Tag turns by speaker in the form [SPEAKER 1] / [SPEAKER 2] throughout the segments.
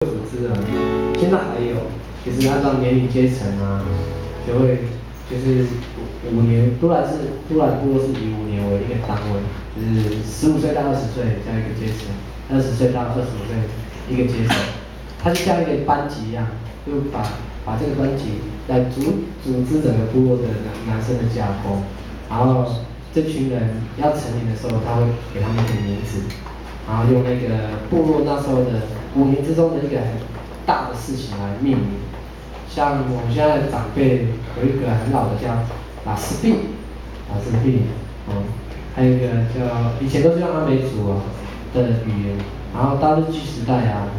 [SPEAKER 1] 组织啊，现在还有，就是按照年龄阶层啊，就会就是5年，都兰部落是以5年为一个单位，就是15岁到20岁这样一个阶层，20岁到25岁一个阶层，它就像一个班级一样，就把这个班级来组织整个部落的男生的家风，然后这群人要成年的时候，他会给他们一个名字。然后用那个部落那时候的5年之中的一个很大的事情来命名，像我们现在的长辈有一个很老的叫拉斯币，还有一个叫以前都是用阿美族的语言，然后到日据时代啊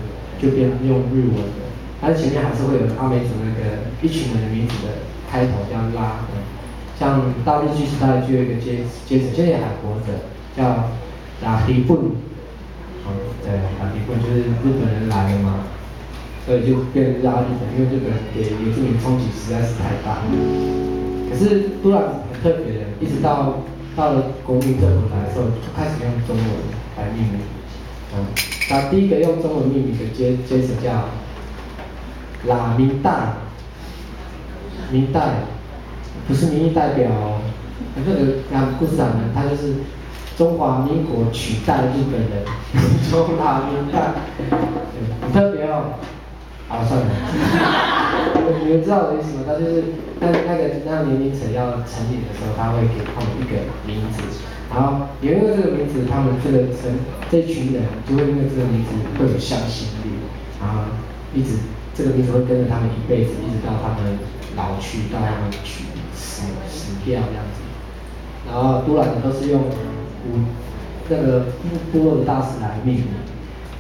[SPEAKER 1] 就变用日文的，但是前面还是会有阿美族那个一群人的名字的开头叫拉，像到日据时代就有一个阶层，现在也还活着，叫拉迪布。对，拉迪布就是日本人来了嘛，所以就变成拉日本，因为日本人给原住民冲击实在是太大。可是突然很特别的，一直到了国民政府来的时候，就开始用中文来命名。那第一个用中文命名的阶层叫拉明代，明代不是民意代表哦，这个故事讲的，他就是中华民国取代日本人，中华民代，很特别哦。好，算了，你们知道我的意思吗？他就是那个年龄层要成立的时候，他会给他们一个名字，然后也因为这个名字，他们这群人就会因为这个名字会有向心力，然后一直这个名字会跟着他们一辈子，一直到他们老去，到他们死掉这样子。然后都兰都是用那个部落的大师来命名，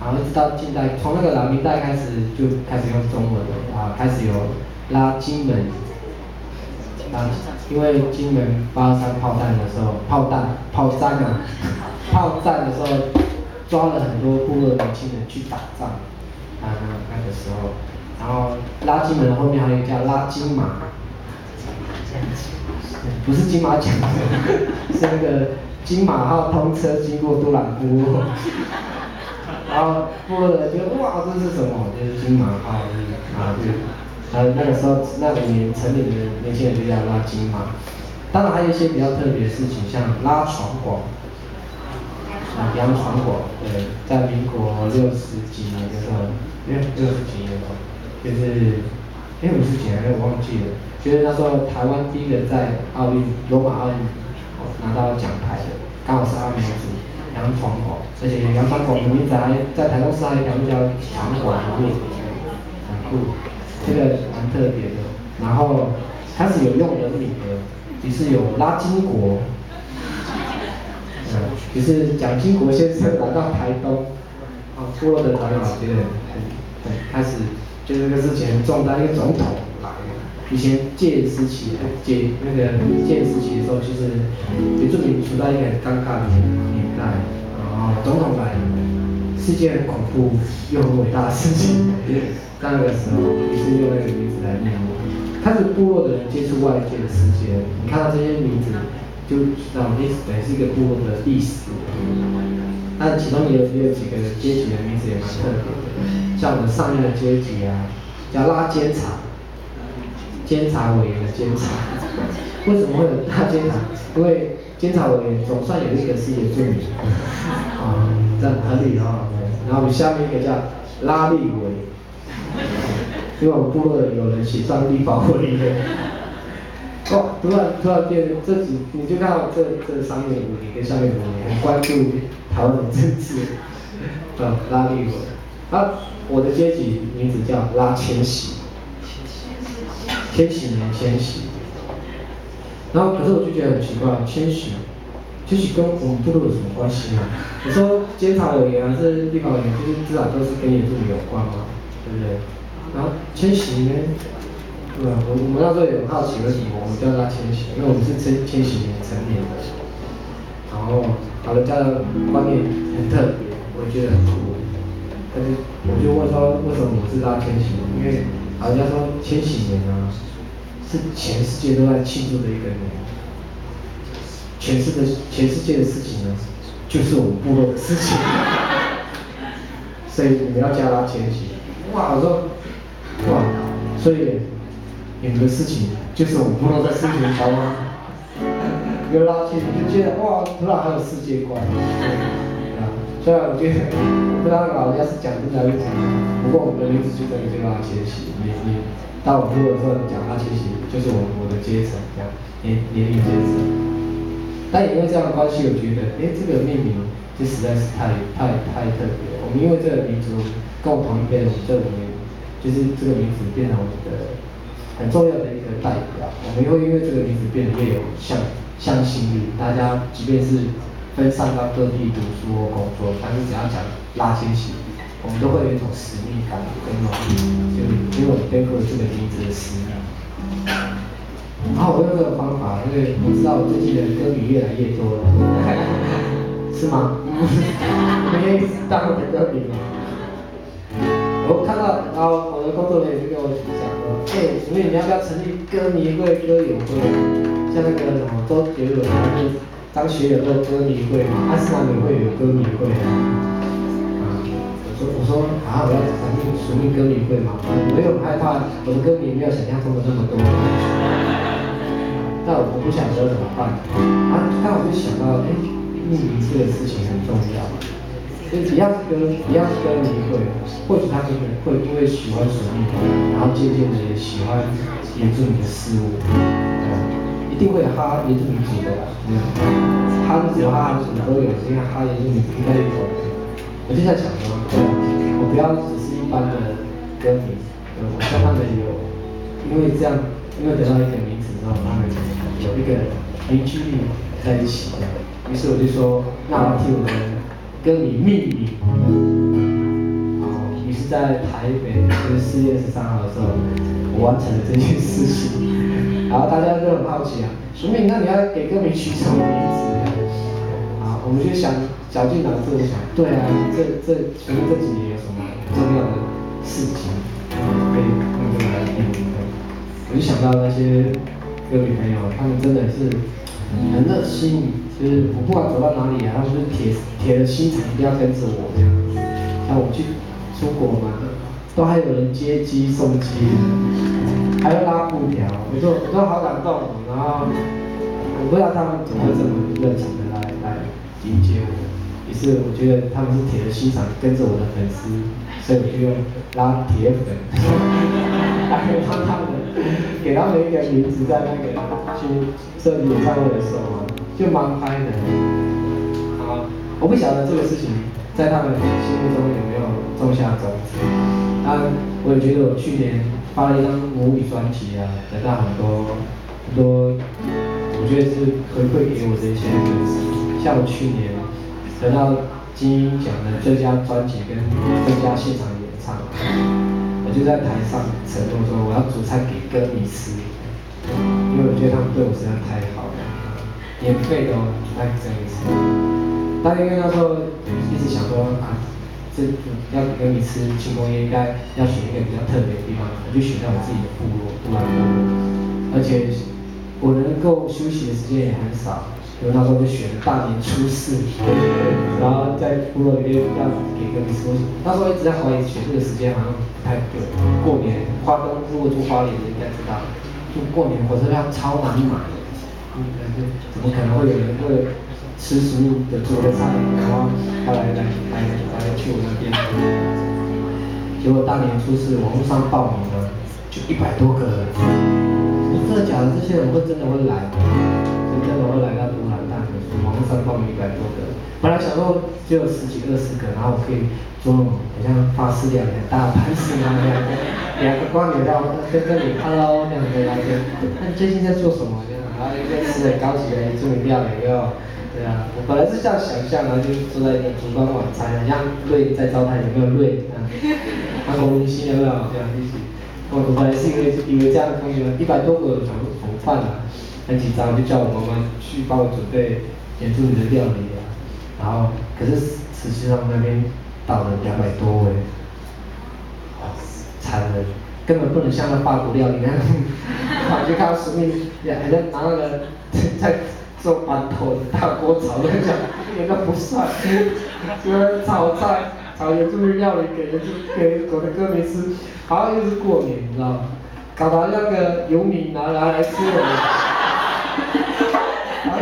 [SPEAKER 1] 然后一直到近代，从那个老明代开始就开始用中文了啊，开始有拉金门，因为金门83炮战的时候，炮战的时候抓了很多部落的年轻人去打仗，那个时候，然后拉金门后面还有一个叫拉金马。不是金马奖，是那个金马号通车经过都兰部落，然后部落的人觉得哇这是什么？就是金马号，那个时候那5年成年的年轻人就叫拉金马。当然还有一些比较特别的事情，像拉船广，洋船广，对，在民国60几年的时候，60几年的时候，就是50几年我忘记了。就是那时候台湾第一个在罗马奥运拿到奖牌的，刚好是阿美族杨传广，而且杨传广的名字还在台中市还有一条路叫传广路，很酷，这个蛮特别的。然后开始有用人名了，于是有拉金国，于是蒋经国先生来到台东，部落的长老觉得很开始就是这个事情很重大，一个总统来了。以前戒严时期的时候，其实原住民处在一个很尴尬的年代，然后总统来是一件很恐怖又很伟大的事情。在那个时候，于是用那个名字来命名。开始部落的人接触外界的世界，你看到这些名字，就知道等于是一个部落的历史。那其中也有几个阶级的名字也蛮特别的，像我们上面的阶级啊，叫拉监察。监察委员的监察，为什么会有大监察？因为监察委员总算有一个是原住民，这样合理哦。然后我们下面一个叫拉立委，因为我们部落有人写上立法委员。哇，突然变你就看到这上面的5年跟下面的5年，很关注台湾的政治，拉立委。我的阶级名字叫拉千禧。千禧年迁徙，然后可是我就觉得很奇怪，迁徙跟我们部落有什么关系呢？你说监察委员还是立法委员，就是至少都是跟原住民有关嘛，对不对？然后迁徙呢，对吧？我们那时候也很好奇为什么我们叫他迁徙，因为我们是迁徙年成年的，然后老人家的观念很特别，我觉得很酷。但是我就问说，为什么我是拉迁徙？因为人家说千禧年啊，是全世界都在庆祝的一个年，全世界的事情呢，就是我们部落的事情，所以你们要加拉千禧。哇，我说哇，所以你们的事情就是我们部落的事情，好吗？有拉去你就觉得哇，突然还有世界观，啊，虽然我觉得不知道老人家是讲真的还是假的，不过我们的名字就真的就拉切西，你到我部落的时候讲拉切西，就是我的阶层这样，年龄阶层。但也因为这样的关系，我觉得，这个命名就实在是太特别了。我们因为这个民族跟我同一辈的，我们这5年，就是这个名字变成我们的很重要的一个代表。我们也会因为这个名字变得越有向心力。大家即便是分散到各地读书或工作，但是只要讲拉纤洗，我们都会有一种使命感跟努力，就因为我们背负了这个名字的使命。然后我用这个方法，因为我知道我最近的歌迷越来越多了，是吗？你愿意当我的歌迷吗？我看到，然后我的工作人员就跟我讲说，所以你要不要成立歌迷会、歌友会？像那个什么周杰伦啊，张学友的歌迷会，阿斯兰也会有歌迷会啊。我说啊，我要成立署名歌迷会嘛，我也很害怕我的歌迷没有想象中的那么多。但我不晓得怎么办，但我就想到，命名这个事情很重要。所以一样是歌迷会，或许他们会因为喜欢属命，然后渐渐的也喜欢原住民的事物，一定会有哈原住民族的啦，哈族哈族都有，因为哈原住民应该有。我就在想说，我不要只是一般的歌迷，我希望他们有，因为这样，因为得到一个名字之后，他们有一个凝聚力在一起的。于是我就说，那我要替我的歌迷命名。于是，在台北就是4月13号的时候，我完成了这件事情。然后大家都很好奇啊，署名，那你要给歌迷取什么名字？我们就想绞尽脑汁，想，对啊，这署名这几年有什么重要的事情可以用这个来命名？我就想到那些歌迷朋友，他们真的是很热心，就是我不管走到哪里啊，他们就铁了心肠一定要跟着我这样。像我去出国嘛，都还有人接机送机，还要拉布条，我都好感动。然后我不知道他们怎么会这么热情的来迎接我。于是我觉得他们是铁了心肠跟着我的粉丝，所以我就用拉铁粉来帮他们，给他们一个名字，在那个去设计演唱会的时候就蛮嗨的。我不晓得这个事情在他们心目中有没有种下种子。当然，我也觉得我去年发了一张母语专辑啊，得到很多，我觉得是回馈给我的一些粉丝。像我去年得到金鹰奖的最佳专辑跟最佳现场演唱，我就在台上承诺说我要煮菜给歌迷吃，因为我觉得他们对我实在太好了，免费的煮菜给歌迷吃。但因为那时候一直想说这要给歌迷吃庆功宴，应该要选一个比较特别的地方，我就选在我自己的部落，杜兰部落，而且我能够休息的时间也很少。所以那时候就选了大年初4，然后在部落里面要给歌迷吃。那时候一直在怀疑选这个时间好像不太对。过年花东如果住花莲的应该知道，就过年火车票超难买的，怎么可能会有人为了吃食物的煮的菜，然后他来去我那边？结果大年初4网络上报名了，就100多个人。真的假的？这些人真的会来吗？真的会来到都兰大学，网络上报名100多个。本来想说只有10几20个，然后我可以做好像法师两个大盘子啊，两个光脸到跟你 hello 这样子聊天。那你最近在做什么？这样，然后又在吃很高级的著名料理，又对啊，我本来是这样想象，然后就坐在一个烛光晚餐，很像瑞在招待，有没有瑞？韩国明星有没有这样一起？我本来是以为这样的空间，100多个，想说怎么办啊？很紧张，就叫我妈妈去帮我准备原住民的料理啊。然后，可是实际上那边到了200多位，惨了，根本不能像那法国料理那样。我就看到署名还在拿那个在做馒头的大锅炒，我就想一点都不帅，就是炒菜炒原住民料理给我的歌迷吃，好像又是过年，你知道吗？搞到那个游民拿来吃我，然后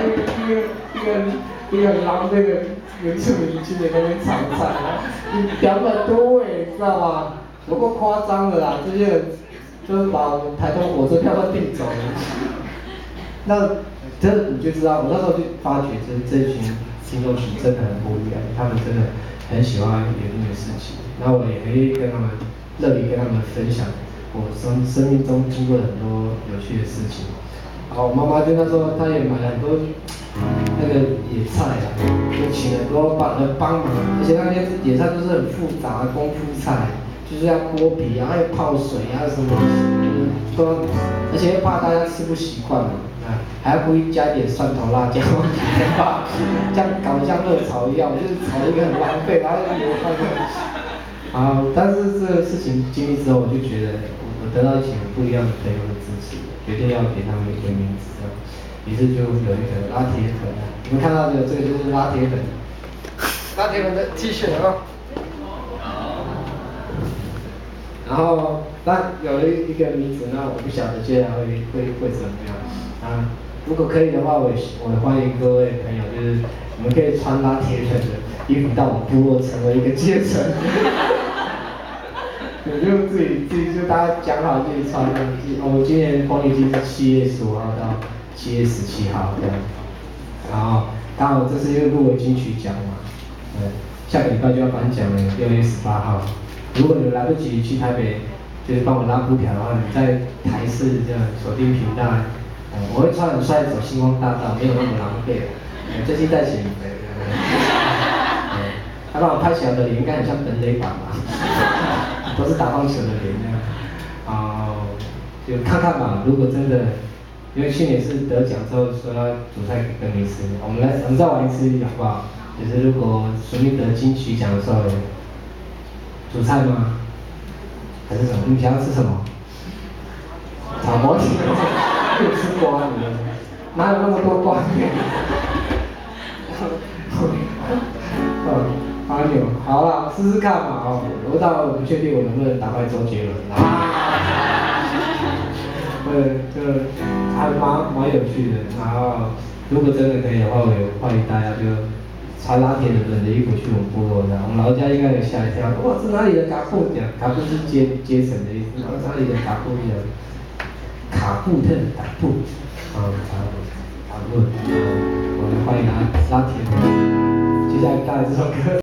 [SPEAKER 1] 一个狼那个原住民青年在那边炒菜，200多位，你知道吗？有够夸张的啦，这些人就是把我们台东火车票都订走了。那这你就知道，我那时候就发觉这群听众群真的很不一样，他们真的很喜欢原住民的事情。那我也可以跟他们乐意跟他们分享我生命中经过很多有趣的事情。然后我妈妈就那时候她也买了很多那个野菜啊，就请很多人帮忙，而且那些野菜都是很复杂的功夫菜，就是要剥皮啊，还有泡水啊什么，都，而且又怕大家吃不习惯嘛，还要故意加一点蒜头辣椒，这样搞得像热炒一样，就是炒一个很浪费，然后又流汗。啊，但是这个事情经历之后，我就觉得我得到一群不一样的朋友的支持，决定要给他们一个名字，于是就有一个拉铁粉，你们看到的这个就是拉铁粉，拉铁粉的 T 恤啊。然后那有了一个名字，那我不晓得接下来会怎么样啊？如果可以的话，我欢迎各位朋友，就是你们可以穿拉铁粉的衣服到我们部落，成为一个阶层。你就自己就大家讲好自己穿的。我今年黄历期是7月15号到7月17号这样。然后刚好这是一个入围金曲奖嘛，下个礼拜就要颁奖了，6月18号。如果你来不及去台北，就是帮我拉布条的话，你在台视这样锁定频道，我会穿很帅走星光大道，没有那么狼狈。最近在减肥，他帮我拍起来的脸应该很像本垒板吧，都是打棒球的脸那样。就看看吧，如果真的，因为去年是得奖之后说要煮菜给歌迷吃，我们再玩一次好不好？就是如果顺利得金曲奖的时候。煮菜吗？还是什么？你想要吃什么？炒粿条，又吃瓜子，哪有那么多瓜子？阿牛，好了，试试看嘛哦。我倒不确定我能不能打败周杰伦这还蛮有趣的。然后，如果真的可以的话，我也欢迎大家就。穿拉铁人的衣服去我们部落的，我们老家应该有吓一跳，哇，是哪里的卡布讲？卡布是阶层的意思，然后哪里的卡布讲？卡布特卡布，卡布，我们欢迎拉铁人，接下来带来这首歌。